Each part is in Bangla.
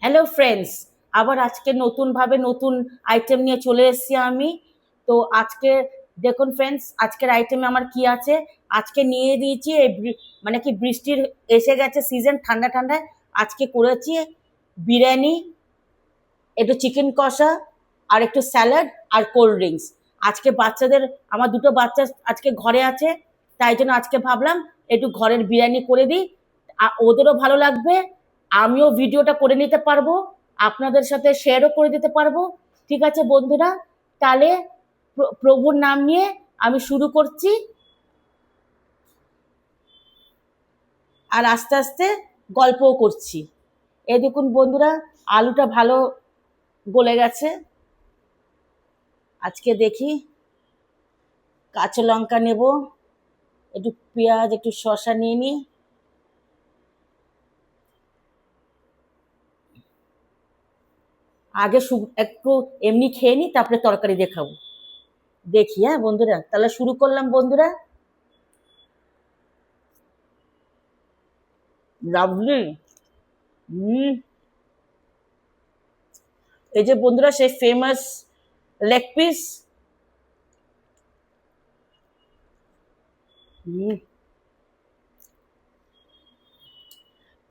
হ্যালো ফ্রেন্ডস, আবার আজকে নতুনভাবে নতুন আইটেম নিয়ে চলে এসেছি আমি। তো আজকে দেখুন ফ্রেন্ডস, আজকের আইটেমে আমার কি আছে। আজকে নিয়ে দিয়েছি মানে কি বৃষ্টির এসে গেছে সিজন, ঠান্ডা ঠান্ডায় আজকে করেছি বিরিয়ানি, একটু চিকেন কষা, আর একটু স্যালাড আর কোল্ড ড্রিঙ্কস। আজকে বাচ্চাদের, আমার দুটো বাচ্চা আজকে ঘরে আছে, তাই জন্য আজকে ভাবলাম একটু ঘরের বিরিয়ানি করে দিই। ওদেরও ভালো লাগবে, আমিও ভিডিওটা করে নিতে পারবো, আপনাদের সাথে শেয়ারও করে দিতে পারবো। ঠিক আছে বন্ধুরা, তাহলে প্রভুর নাম নিয়ে আমি শুরু করছি, আর আস্তে আস্তে গল্পও করছি। এই দেখুন বন্ধুরা, আলুটা ভালো গলে গেছে। আজকে দেখি, কাঁচা লঙ্কা নেব, একটু পেঁয়াজ, একটু শসা নিয়ে নিই। আগে একটু এমনি খেয়ে নিই, তারপরে তরকারি দেখাবো। দেখি হ্যাঁ বন্ধুরা, তাহলে শুরু করলাম বন্ধুরা। লাভলি। হুম। এই যে বন্ধুরা, সেই ফেমাস লেগ পিস। হুম,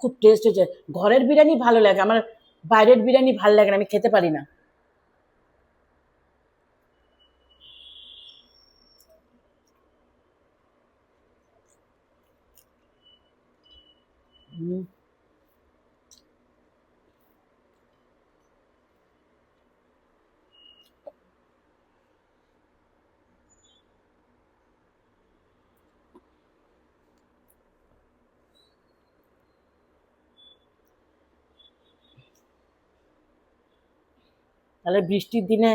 খুব টেস্ট হয়েছে। ঘরের বিরিয়ানি ভালো লাগে আমার, বাইরের বিরিয়ানি ভালো লাগে না, আমি খেতে পারি না। হুম, তাহলে বৃষ্টির দিনে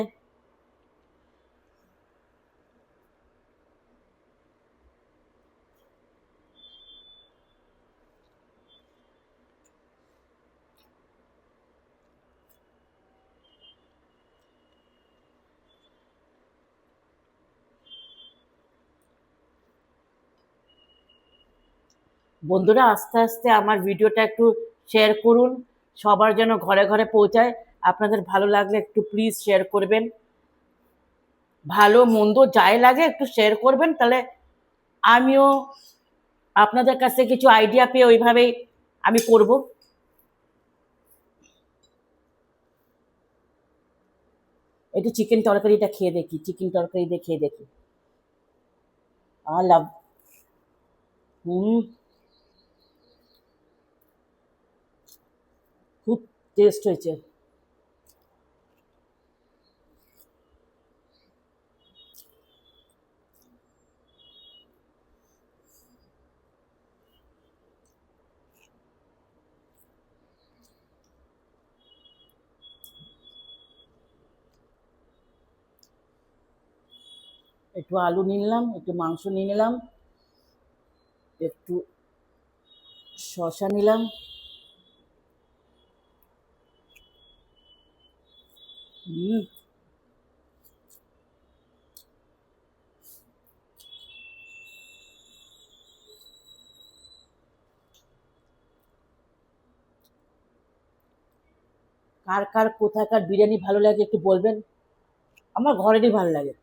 বন্ধুরা আস্তে আস্তে আমার ভিডিওটা একটু শেয়ার করুন, সবার যেন ঘরে ঘরে পৌঁছায়। আপনাদের ভালো লাগলে একটু প্লিজ শেয়ার করবেন, ভালো মন্দ যাই লাগে একটু শেয়ার করবেন, তাহলে আমিও আপনাদের কাছ থেকে কিছু আইডিয়া পেয়ে ওইভাবেই আমি করব। একটু চিকেন তরকারিটা খেয়ে দেখি, চিকেন তরকারি দিয়ে খেয়ে দেখি। লাভ। হুম, খুব টেস্ট হয়েছে। একটু আলু নিয়ে নিলাম, একটু মাংস নিয়ে নিলাম, একটু শসা নিলাম। হুম, কার কার কোথাকার বিরিয়ানি ভালো লাগে একটু বলবেন। আমার ঘরেরই ভালো লাগে।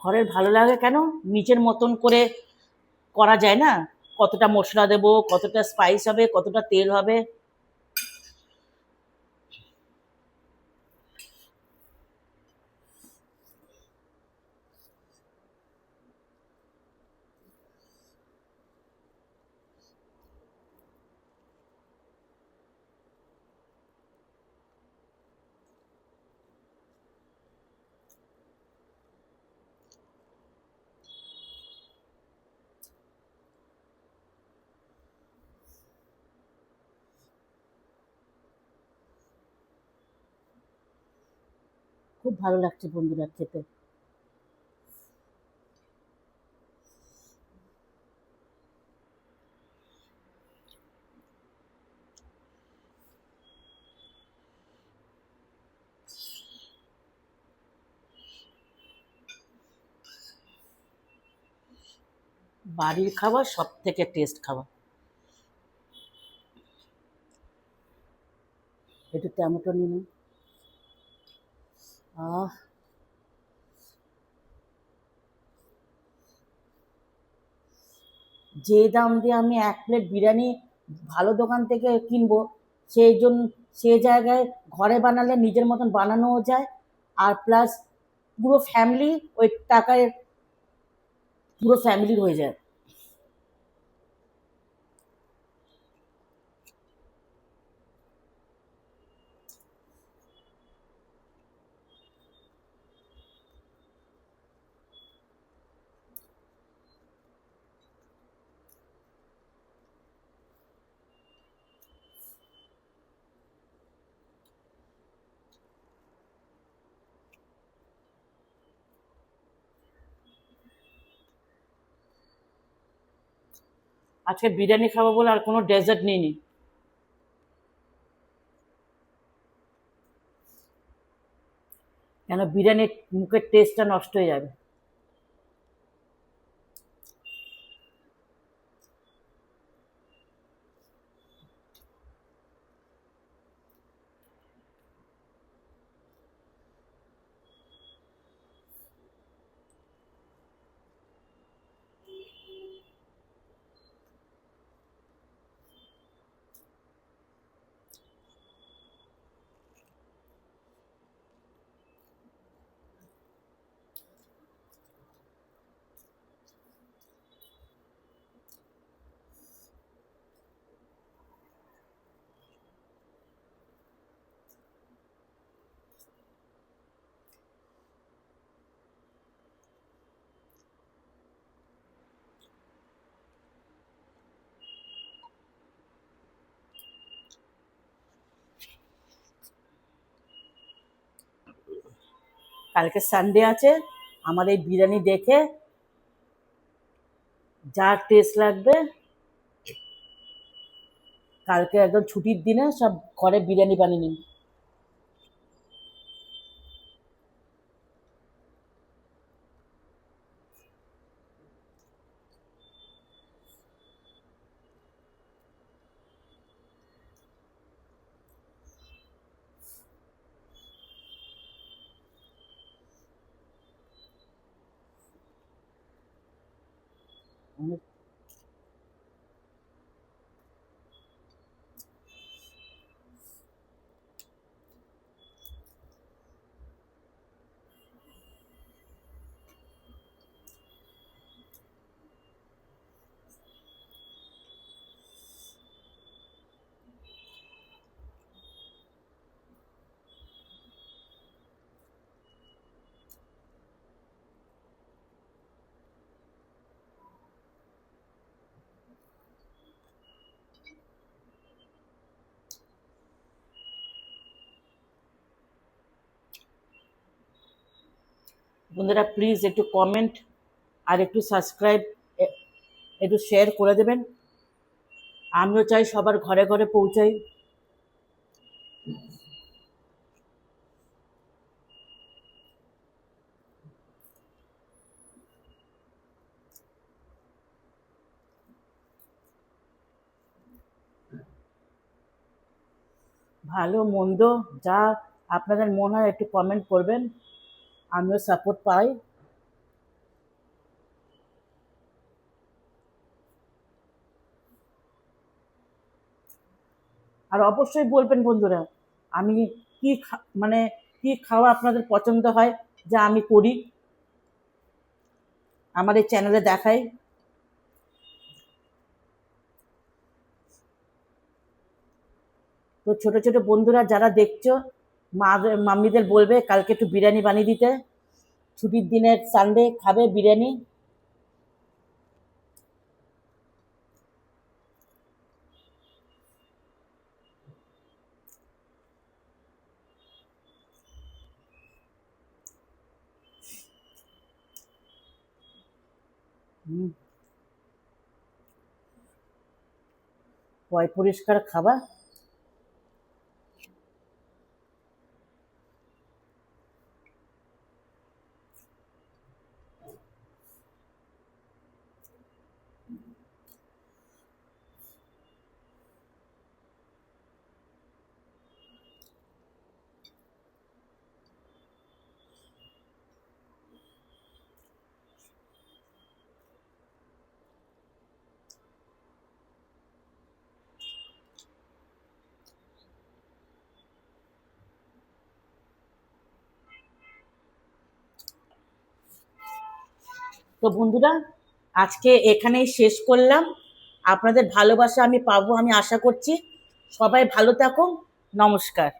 ঘরের ভালো লাগে কেন, নিজের মতন করে করা যায় না, কতটা মশলা দেব, কতটা স্পাইস হবে, কতটা তেল হবে। খুব ভালো লাগছে বন্ধুরা খেতে। বাড়ির খাবার সব থেকে টেস্ট খাবার। একটু টমেটো নিন। আহ, যে দাম দিয়ে আমি এক প্লেট বিরিয়ানি ভালো দোকান থেকে কিনবো, সেই জন্য সে জায়গায় ঘরে বানালে নিজের মতন বানানোও যায়, আর প্লাস পুরো ফ্যামিলি ওই টাকায় পুরো ফ্যামিলির হয়ে যায়। আজকে বিরিয়ানি খাবো বলে আর কোনো ডেজার্ট নিইনি, কেন বিরিয়ানির মুখের টেস্টটা নষ্ট হয়ে যাবে। কালকে সানডে আছে, আমার এই বিরিয়ানি দেখে যা টেস্ট লাগবে, কালকে একদম ছুটির দিনে সব ঘরে বিরিয়ানি বানিয়ে নিন। বন্ধুরা প্লিজ একটু কমেন্ট আর একটু সাবস্ক্রাইব, একটু শেয়ার করে দেবেন। আমিও চাই সবার ঘরে ঘরে পৌঁছাই। ভালো মন্দ যা আপনাদের মনে হয় একটু কমেন্ট করবেন, আমিও সাপোর্ট পাই। আর অবশ্যই বলবেন বন্ধুরা, আমি মানে কি খাওয়া আপনাদের পছন্দ হয়, যা আমি করি, আমার এই চ্যানেলে দেখাই। তো ছোট ছোট বন্ধুরা যারা দেখছো, মাম্মিদের বলবে কালকে একটু বিরিয়ানি বানিয়ে দিতে, ছুটির দিনের সানডে খাবে বিরিয়ানি। হুম, পরিষ্কার খাবার। তো বন্ধুরা, আজকে এখানেই শেষ করলাম। আপনাদের ভালোবাসা আমি পাবো, আমি আশা করছি। সবাই ভালো থাকুন। নমস্কার।